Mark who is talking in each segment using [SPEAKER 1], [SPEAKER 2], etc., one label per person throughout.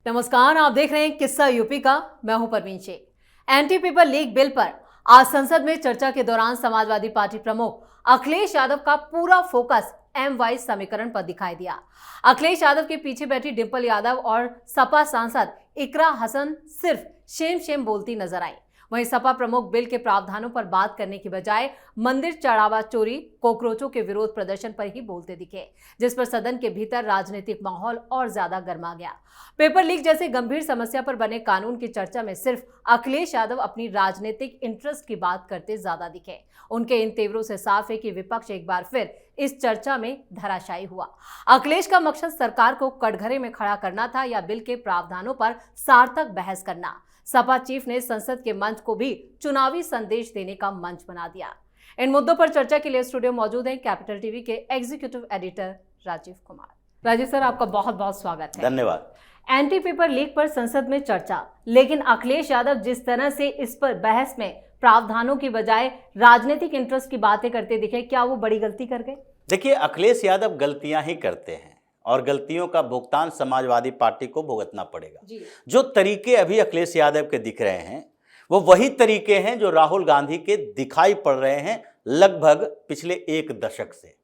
[SPEAKER 1] नमस्कार, आप देख रहे हैं किस्सा यूपी का। मैं हूं Parveen Shaikh. Anti paper leak bill पर आज संसद में चर्चा के दौरान समाजवादी पार्टी प्रमुख अखिलेश यादव का पूरा फोकस MY समीकरण पर दिखाई दिया। अखिलेश यादव के पीछे बैठी डिंपल यादव और सपा सांसद इकरा हसन सिर्फ शेम शेम बोलती नजर आई। वहीं सपा प्रमुख बिल के प्रावधानों पर बात करने की बजाय मंदिर चढ़ावा चोरी, कॉकरोचों के विरोध प्रदर्शन पर ही बोलते दिखे, जिस पर सदन के भीतर राजनीतिक माहौल और ज्यादा गर्मा गया। पेपर लीक जैसे गंभीर समस्या पर बने कानून की चर्चा में सिर्फ अखिलेश यादव अपनी राजनीतिक इंटरेस्ट की बात करते ज्यादा दिखे। उनके इन तेवरों से साफ है कि विपक्ष एक बार फिर इस चर्चा में धराशायी हुआ। अखिलेश का मकसद सरकार को कटघरे में खड़ा करना था या बिल के प्रावधानों पर सार्थक बहस करना। सपा चीफ ने संसद के मंच को भी चुनावी संदेश देने का मंच बना दिया। इन मुद्दों पर चर्चा के लिए स्टूडियो मौजूद हैं कैपिटल टीवी के executive editor Rajeev Kumar. Rajeev sir, आपका बहुत बहुत स्वागत है।
[SPEAKER 2] धन्यवाद।
[SPEAKER 1] एंटी पेपर लीक पर संसद में चर्चा, लेकिन अखिलेश यादव जिस तरह से इस पर बहस में प्रावधानों की बजाय राजनीतिक इंटरेस्ट की बातें करते दिखे, क्या वो बड़ी गलती कर गए?
[SPEAKER 2] देखिए, अखिलेश यादव गलतियां ही करते हैं और गलतियों का भुगतान समाजवादी पार्टी को भुगतना पड़ेगा। जो तरीके अभी अखिलेश यादव के दिख रहे हैं वो वही तरीके हैं जो राहुल गांधी के दिखाई पड़ रहे हैं लगभग पिछले एक दशक से।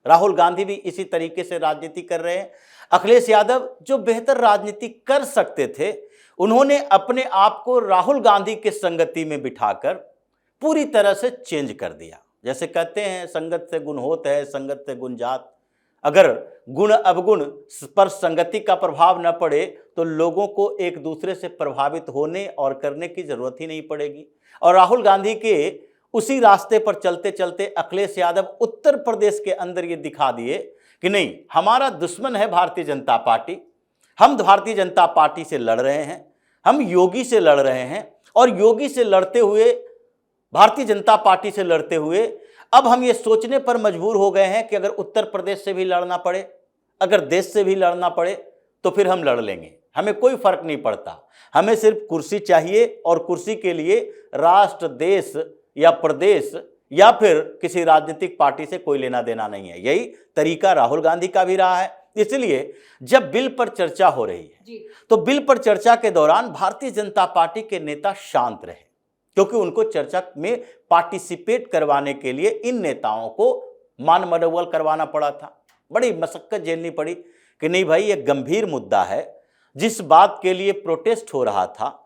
[SPEAKER 2] राहुल गांधी भी इसी तरीके से राजनीति कर रहे हैं। अखिलेश यादव जो बेहतर राजनीति कर सकते थे, उन्होंने अपने आप को राहुल गांधी के संगति में बिठाकर पूरी तरह से चेंज कर दिया। जैसे कहते हैं, संगत से गुण होत है, संगत से गुण जात। अगर गुण अवगुण पर संगति का प्रभाव न पड़े तो लोगों को एक दूसरे से प्रभावित होने और करने की जरूरत ही नहीं पड़ेगी। और राहुल गांधी के उसी रास्ते पर चलते चलते अखिलेश यादव उत्तर प्रदेश के अंदर ये दिखा दिए कि नहीं, हमारा दुश्मन है भारतीय जनता पार्टी, हम भारतीय जनता पार्टी से लड़ रहे हैं, हम योगी से लड़ रहे हैं और योगी से लड़ते हुए, भारतीय जनता पार्टी से लड़ते हुए अब हम ये सोचने पर मजबूर हो गए हैं कि अगर उत्तर प्रदेश से भी लड़ना पड़े, अगर देश से भी लड़ना पड़े तो फिर हम लड़ लेंगे, हमें कोई फर्क नहीं पड़ता। हमें सिर्फ कुर्सी चाहिए और कुर्सी के लिए राष्ट्र, देश या प्रदेश या फिर किसी राजनीतिक पार्टी से कोई लेना देना नहीं है। यही तरीका राहुल गांधी का भी रहा है। इसलिए जब बिल पर चर्चा हो रही है तो बिल पर चर्चा के दौरान भारतीय जनता पार्टी के नेता शांत रहे, क्योंकि उनको चर्चा में पार्टिसिपेट करवाने के लिए इन नेताओं को मान मनोबल करवाना पड़ा था। बड़ी मशक्कत झेलनी पड़ी कि नहीं भाई, ये गंभीर मुद्दा है, जिस बात के लिए प्रोटेस्ट हो रहा था,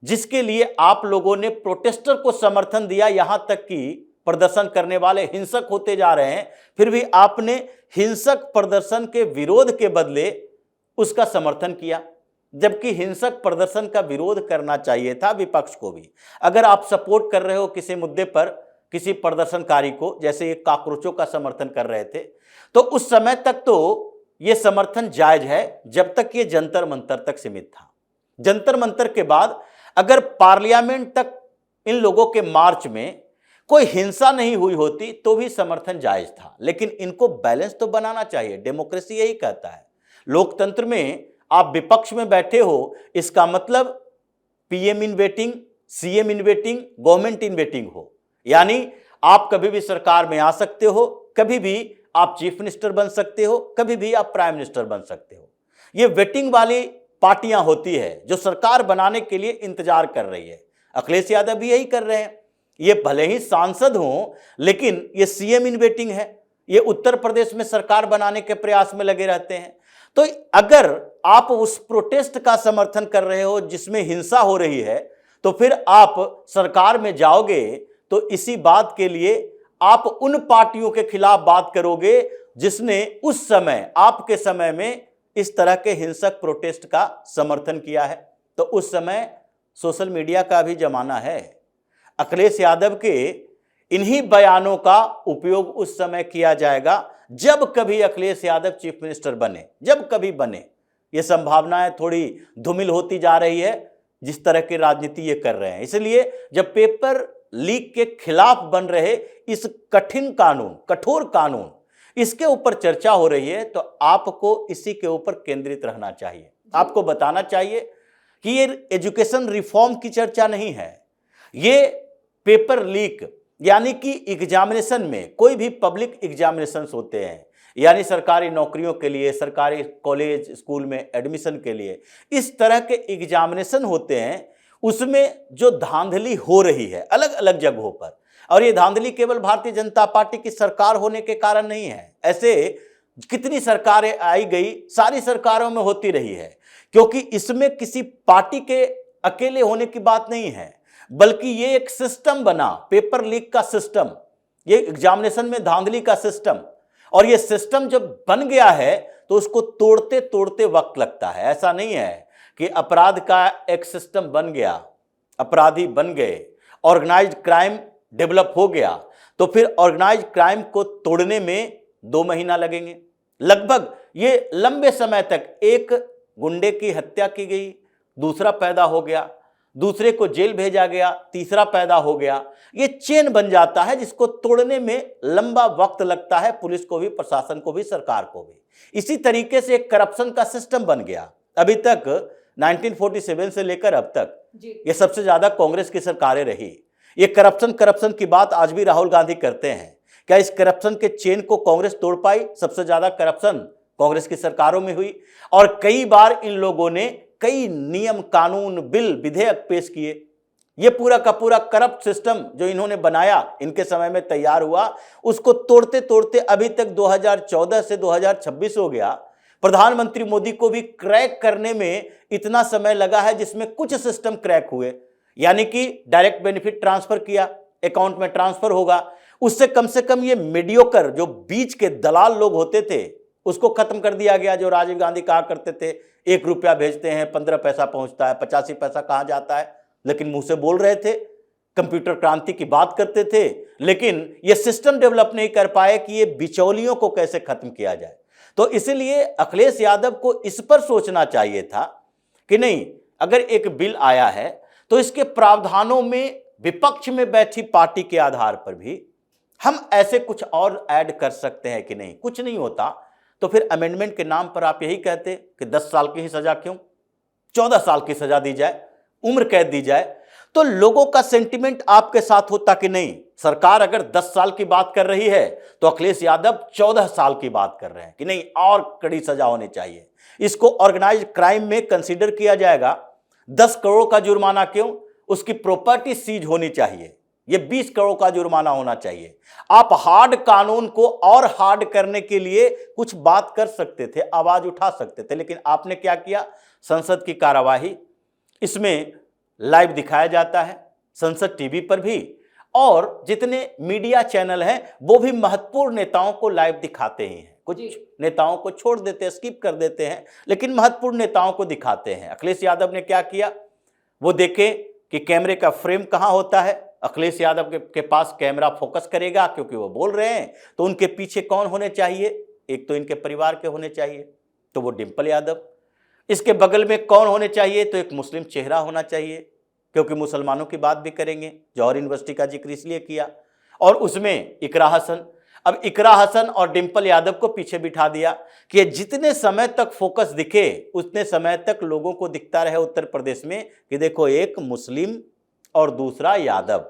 [SPEAKER 2] जिसके लिए आप लोगों ने प्रोटेस्टर को समर्थन दिया, यहां तक कि प्रदर्शन करने वाले हिंसक होते जा रहे हैं, फिर भी आपने हिंसक प्रदर्शन के विरोध के बदले उसका समर्थन किया, जबकि हिंसक प्रदर्शन का विरोध करना चाहिए था विपक्ष को भी। अगर आप सपोर्ट कर रहे हो किसी मुद्दे पर किसी प्रदर्शनकारी को, जैसे ये कॉकरोचों का समर्थन कर रहे थे, तो उस समय तक तो ये समर्थन जायज है जब तक ये जंतर मंतर तक सीमित था। जंतर मंतर के बाद अगर पार्लियामेंट तक इन लोगों के मार्च में कोई हिंसा नहीं हुई होती तो भी समर्थन जायज था। लेकिन इनको बैलेंस तो बनाना चाहिए, डेमोक्रेसी यही कहता है। लोकतंत्र में आप विपक्ष में बैठे हो, इसका मतलब PM in waiting, CM in waiting, government in waiting हो, यानी आप कभी भी सरकार में आ सकते हो, कभी भी आप चीफ मिनिस्टर बन सकते हो, कभी भी आप प्राइम मिनिस्टर बन सकते हो। ये वेटिंग वाली पार्टियां होती है जो सरकार बनाने के लिए इंतजार कर रही है। अखिलेश यादव भी यही कर रहे हैं। ये भले ही सांसद हों, लेकिन ये CM इन वेटिंग है, ये उत्तर प्रदेश में सरकार बनाने के प्रयास में लगे रहते हैं। तो अगर आप उस प्रोटेस्ट का समर्थन कर रहे हो जिसमें हिंसा हो रही है, तो फिर आप सरकार में जाओगे तो इसी बात के लिए आप उन पार्टियों के खिलाफ बात करोगे जिसने उस समय, आपके समय में इस तरह के हिंसक प्रोटेस्ट का समर्थन किया है। तो उस समय सोशल मीडिया का भी जमाना है। अखिलेश यादव के इन्हीं बयानों का उपयोग उस समय किया जाएगा जब कभी अखिलेश यादव चीफ मिनिस्टर बने, जब कभी बने। ये संभावनाएं थोड़ी धूमिल होती जा रही है जिस तरह की राजनीति ये कर रहे हैं। इसलिए जब पेपर लीक के खिलाफ बन रहे इस कठिन कानून, कठोर कानून, इसके ऊपर चर्चा हो रही है, तो आपको इसी के ऊपर केंद्रित रहना चाहिए। आपको बताना चाहिए कि ये एजुकेशन रिफॉर्म की चर्चा नहीं है, ये पेपर लीक यानी कि एग्जामिनेशन में, कोई भी पब्लिक एग्जामिनेशंस होते हैं यानी सरकारी नौकरियों के लिए, सरकारी कॉलेज स्कूल में एडमिशन के लिए इस तरह के एग्जामिनेशन होते हैं, उसमें जो धांधली हो रही है अलग अलग जगहों पर, और ये धांधली केवल भारतीय जनता पार्टी की सरकार होने के कारण नहीं है, ऐसे कितनी सरकारें आई गई, सारी सरकारों में होती रही है, क्योंकि इसमें किसी पार्टी के अकेले होने की बात नहीं है, बल्कि ये एक सिस्टम बना, पेपर लीक का सिस्टम, ये एग्जामिनेशन में धांधली का सिस्टम, और ये सिस्टम जब बन गया है तो उसको तोड़ते तोड़ते वक्त लगता है। ऐसा नहीं है कि अपराध का एक सिस्टम बन गया, अपराधी बन गए, ऑर्गेनाइज्ड क्राइम डेवलप हो गया, तो फिर ऑर्गेनाइज्ड क्राइम को तोड़ने में 2 महीना लगेंगे लगभग। ये लंबे समय तक एक गुंडे की हत्या की गई, दूसरा पैदा हो गया, दूसरे को जेल भेजा गया, तीसरा पैदा हो गया, ये चेन बन जाता है जिसको तोड़ने में लंबा वक्त लगता है, पुलिस को भी, प्रशासन को भी, सरकार को भी। इसी तरीके से एक करप्शन का सिस्टम बन गया। अभी तक 1947 से लेकर अब तक ये सबसे ज्यादा कांग्रेस की सरकारें रही। ये करप्शन की बात आज भी राहुल गांधी करते हैं। क्या इस करप्शन के चेन को कांग्रेस तोड़ पाई? सबसे ज्यादा करप्शन कांग्रेस की सरकारों में हुई, और कई बार इन लोगों ने कई नियम, कानून, बिल, विधेयक पेश किए। ये पूरा का पूरा करप्ट सिस्टम जो इन्होंने बनाया, इनके समय में तैयार हुआ, उसको तोड़ते तोड़ते अभी तक 2014 से 2026 हो गया। प्रधानमंत्री मोदी को भी क्रैक करने में इतना समय लगा है, जिसमें कुछ सिस्टम क्रैक हुए, यानी कि डायरेक्ट बेनिफिट ट्रांसफर किया, अकाउंट में ट्रांसफर होगा, उससे कम से कम ये मीडियोकर जो बीच के दलाल लोग होते थे उसको खत्म कर दिया गया। जो राजीव गांधी कहा करते थे 1 रुपया भेजते हैं 15 पैसा पहुंचता है, 85 पैसा कहां जाता है, लेकिन मुंह से बोल रहे थे, कंप्यूटर क्रांति की बात करते थे, लेकिन ये सिस्टम डेवलप नहीं कर पाए कि ये बिचौलियों को कैसे खत्म किया जाए। तो इसलिए अखिलेश यादव को इस पर सोचना चाहिए था कि नहीं, अगर एक बिल आया है तो इसके प्रावधानों में विपक्ष में बैठी पार्टी के आधार पर भी हम ऐसे कुछ और ऐड कर सकते हैं कि नहीं। कुछ नहीं होता तो फिर अमेंडमेंट के नाम पर आप यही कहते कि 10 साल की ही सजा क्यों, 14 साल की सजा दी जाए, उम्र कैद दी जाए, तो लोगों का सेंटिमेंट आपके साथ होता कि नहीं। सरकार अगर 10 साल की बात कर रही है तो अखिलेश यादव 14 साल की बात कर रहे हैं कि नहीं, और कड़ी सजा होनी चाहिए, इसको ऑर्गेनाइज्ड क्राइम में कंसीडर किया जाएगा। 10 करोड़ का जुर्माना क्यों, उसकी प्रॉपर्टी सीज होनी चाहिए, ये 20 करोड़ का जुर्माना होना चाहिए। आप हार्ड कानून को और हार्ड करने के लिए कुछ बात कर सकते थे, आवाज उठा सकते थे, लेकिन आपने क्या किया, संसद की कार्यवाही इसमें लाइव दिखाया जाता है, संसद टीवी पर भी, और जितने मीडिया चैनल हैं वो भी महत्वपूर्ण नेताओं को लाइव दिखाते ही हैं। कुछ नेताओं को छोड़ देते हैं, स्किप कर देते हैं, लेकिन महत्वपूर्ण नेताओं को दिखाते हैं। अखिलेश यादव ने क्या किया, वो देखे कि कैमरे का फ्रेम कहां होता है, अखिलेश यादव के पास कैमरा फोकस करेगा क्योंकि वो बोल रहे हैं, तो उनके पीछे कौन होने चाहिए, एक तो इनके परिवार के होने चाहिए, तो वो डिंपल यादव। इसके बगल में कौन होने चाहिए, तो एक मुस्लिम चेहरा होना चाहिए, क्योंकि मुसलमानों की बात भी करेंगे। जौहर यूनिवर्सिटी का जिक्र इसलिए किया, और उसमें इकरा हसन। अब इकरा हसन और डिंपल यादव को पीछे बिठा दिया कि जितने समय तक फोकस दिखे उतने समय तक लोगों को दिखता रहे उत्तर प्रदेश में कि देखो, एक मुस्लिम और दूसरा यादव,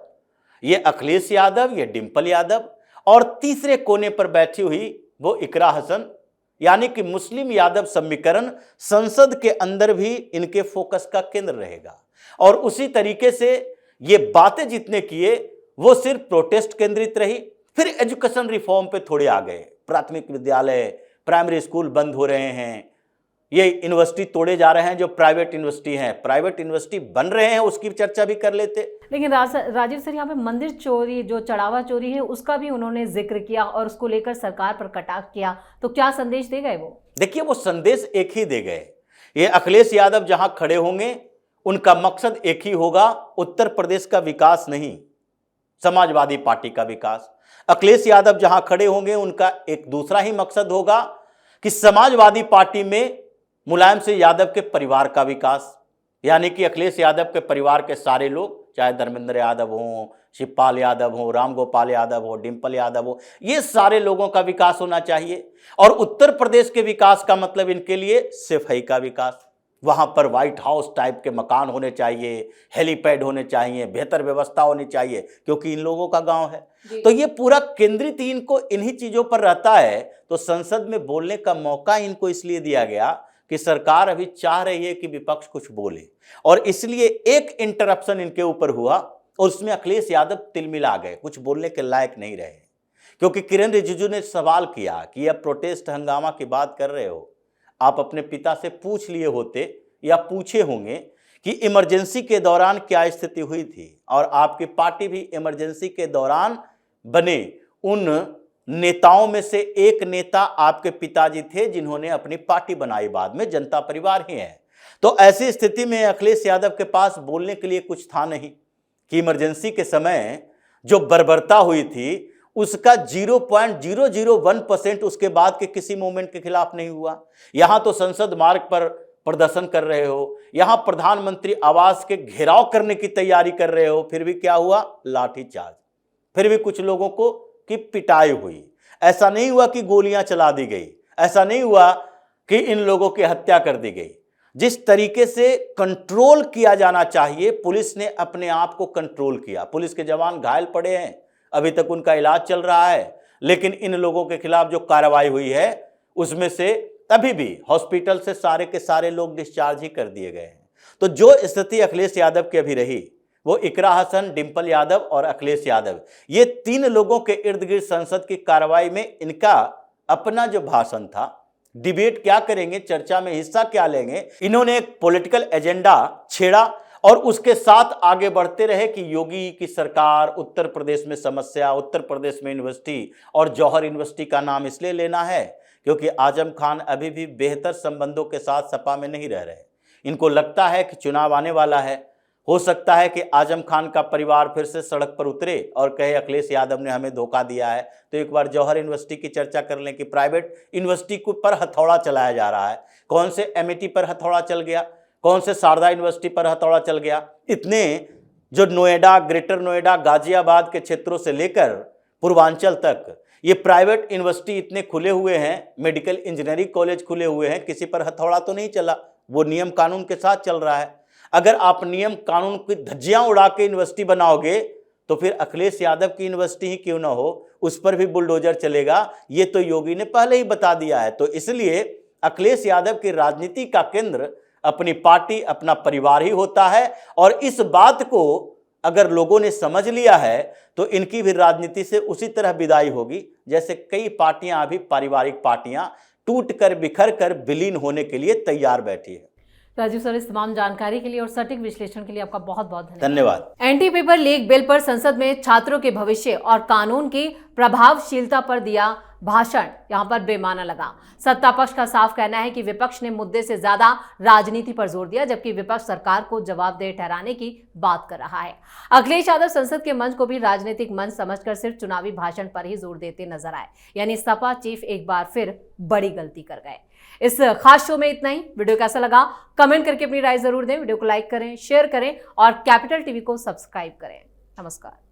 [SPEAKER 2] ये अखिलेश यादव, ये डिंपल यादव, और तीसरे कोने पर बैठी हुई वो इकरा हसन, यानी कि मुस्लिम यादव समीकरण संसद के अंदर भी इनके फोकस का केंद्र रहेगा। और उसी तरीके से ये बातें जितने किए वो सिर्फ प्रोटेस्ट केंद्रित रही। फिर एजुकेशन रिफॉर्म पे थोड़े आ गए, प्राथमिक विद्यालय, प्राइमरी स्कूल बंद हो रहे हैं, ये यूनिवर्सिटी तोड़े जा रहे हैं जो प्राइवेट यूनिवर्सिटी हैं, प्राइवेट यूनिवर्सिटी बन रहे हैं, उसकी चर्चा भी कर लेते।
[SPEAKER 1] लेकिन राजीव सर, यहाँ पे मंदिर चोरी, जो चढ़ावा चोरी है, उसका भी उन्होंने जिक्र किया और उसको लेकर सरकार पर कटाक्ष किया, तो क्या संदेश दे गए वो? देखिए, वो संदेश एक ही दे गए। ये अखिलेश यादव जहां खड़े होंगे उनका मकसद एक ही होगा, उत्तर प्रदेश का विकास नहीं, समाजवादी पार्टी का विकास। अखिलेश यादव जहां खड़े होंगे उनका एक दूसरा ही मकसद होगा कि समाजवादी पार्टी में मुलायम सिंह यादव के परिवार का विकास, यानी कि अखिलेश यादव के परिवार के सारे लोग, चाहे धर्मेंद्र यादव हो, शिवपाल यादव हो, रामगोपाल यादव हो, डिंपल यादव हो, ये सारे लोगों का विकास होना चाहिए। और उत्तर प्रदेश के विकास का मतलब इनके लिए सिर्फ है का विकास,
[SPEAKER 2] वहाँ पर व्हाइट हाउस टाइप के मकान होने चाहिए, हेलीपैड होने चाहिए, बेहतर व्यवस्था होनी चाहिए, क्योंकि इन लोगों का गांव है। तो ये पूरा केंद्रित इनको इन्हीं चीज़ों पर रहता है। तो संसद में बोलने का मौका इनको इसलिए दिया गया कि सरकार अभी चाह रही है कि विपक्ष कुछ बोले, और इसलिए एक इंटरप्शन इनके ऊपर हुआ और उसमें अखिलेश यादव तिलमिला गए, कुछ बोलने के लायक नहीं रहे। क्योंकि किरण रिजिजू ने सवाल किया कि अब प्रोटेस्ट हंगामा की बात कर रहे हो, आप अपने पिता से पूछ लिए होते या पूछे होंगे कि इमरजेंसी के दौरान क्या स्थिति हुई थी, और आपकी पार्टी भी इमरजेंसी के दौरान बने उन नेताओं में से एक नेता आपके पिताजी थे जिन्होंने अपनी पार्टी बनाई, बाद में जनता परिवार ही है। तो ऐसी स्थिति में अखिलेश यादव के पास बोलने के लिए कुछ था नहीं कि इमरजेंसी के समय जो बर्बरता हुई थी उसका 0.001% उसके बाद के किसी मूवमेंट के खिलाफ नहीं हुआ। यहां तो संसद मार्ग पर प्रदर्शन कर रहे हो, यहां प्रधानमंत्री आवास के घेराव करने की तैयारी कर रहे हो, फिर भी क्या हुआ? लाठीचार्ज, फिर भी कुछ लोगों को की पिटाई हुई। ऐसा नहीं हुआ कि गोलियां चला दी गई, ऐसा नहीं हुआ कि इन लोगों की हत्या कर दी गई। जिस तरीके से कंट्रोल किया जाना चाहिए, पुलिस ने अपने आप को कंट्रोल किया। पुलिस के जवान घायल पड़े हैं, अभी तक उनका इलाज चल रहा है, लेकिन इन लोगों के खिलाफ जो कार्रवाई हुई है उसमें से अभी भी हॉस्पिटल से सारे के सारे लोग डिस्चार्ज ही कर दिए गए हैं। तो जो स्थिति अखिलेश यादव की अभी रही, वो इकरा हसन, डिंपल यादव और अखिलेश यादव, ये तीन लोगों के इर्द गिर्द संसद की कार्रवाई में इनका अपना जो भाषण था, डिबेट क्या करेंगे, चर्चा में हिस्सा क्या लेंगे, इन्होंने एक पॉलिटिकल एजेंडा छेड़ा और उसके साथ आगे बढ़ते रहे कि योगी की सरकार, उत्तर प्रदेश में समस्या, उत्तर प्रदेश में यूनिवर्सिटी, और जौहर यूनिवर्सिटी का नाम इसलिए लेना है क्योंकि आजम खान अभी भी बेहतर संबंधों के साथ सपा में नहीं रह रहे। इनको लगता है कि चुनाव आने वाला है, हो सकता है कि आजम खान का परिवार फिर से सड़क पर उतरे और कहे अखिलेश यादव ने हमें धोखा दिया है। तो एक बार जौहर यूनिवर्सिटी की चर्चा कर लें कि प्राइवेट यूनिवर्सिटी पर हथौड़ा चलाया जा रहा है। कौन से एमआईटी पर हथौड़ा चल गया, कौन से शारदा यूनिवर्सिटी पर हथौड़ा चल गया। इतने जो नोएडा, ग्रेटर नोएडा, गाजियाबाद के क्षेत्रों से लेकर पूर्वांचल तक ये प्राइवेट यूनिवर्सिटी इतने खुले हुए हैं, मेडिकल इंजीनियरिंग कॉलेज खुले हुए हैं, किसी पर हथौड़ा तो नहीं चला, वो नियम कानून के साथ चल रहा है। अगर आप नियम कानून की धज्जियां उड़ा के यूनिवर्सिटी बनाओगे तो फिर अखिलेश यादव की यूनिवर्सिटी ही क्यों ना हो, उस पर भी बुलडोजर चलेगा। ये तो योगी ने पहले ही बता दिया है। तो इसलिए अखिलेश यादव की राजनीति का केंद्र अपनी पार्टी, अपना परिवार ही होता है, और इस बात को अगर लोगों ने समझ लिया है तो इनकी भी राजनीति से उसी तरह विदाई होगी जैसे कई पार्टियां अभी पारिवारिक पार्टियां टूट कर बिखर कर विलीन होने के लिए तैयार बैठी है।
[SPEAKER 1] राजीव सर, इस तमाम जानकारी के लिए और सटीक विश्लेषण के लिए आपका बहुत बहुत
[SPEAKER 2] धन्यवाद।
[SPEAKER 1] एंटी पेपर लीक बिल पर संसद में छात्रों के भविष्य और कानून की प्रभावशीलता पर दिया भाषण यहां पर बेमाना लगा। सत्ता पक्ष का साफ कहना है कि विपक्ष ने मुद्दे से ज्यादा राजनीति पर जोर दिया, जबकि विपक्ष सरकार को जवाबदेह ठहराने की बात कर रहा है। अखिलेश यादव संसद के मंच को भी राजनीतिक मंच समझकर सिर्फ चुनावी भाषण पर ही जोर देते नजर आए, यानी सपा चीफ एक बार फिर बड़ी गलती कर गए। इस खास शो में इतना ही। वीडियो कैसा लगा कमेंट करके अपनी राय जरूर दें। वीडियो को लाइक करें, शेयर करें और कैपिटल टीवी को सब्सक्राइब करें। नमस्कार।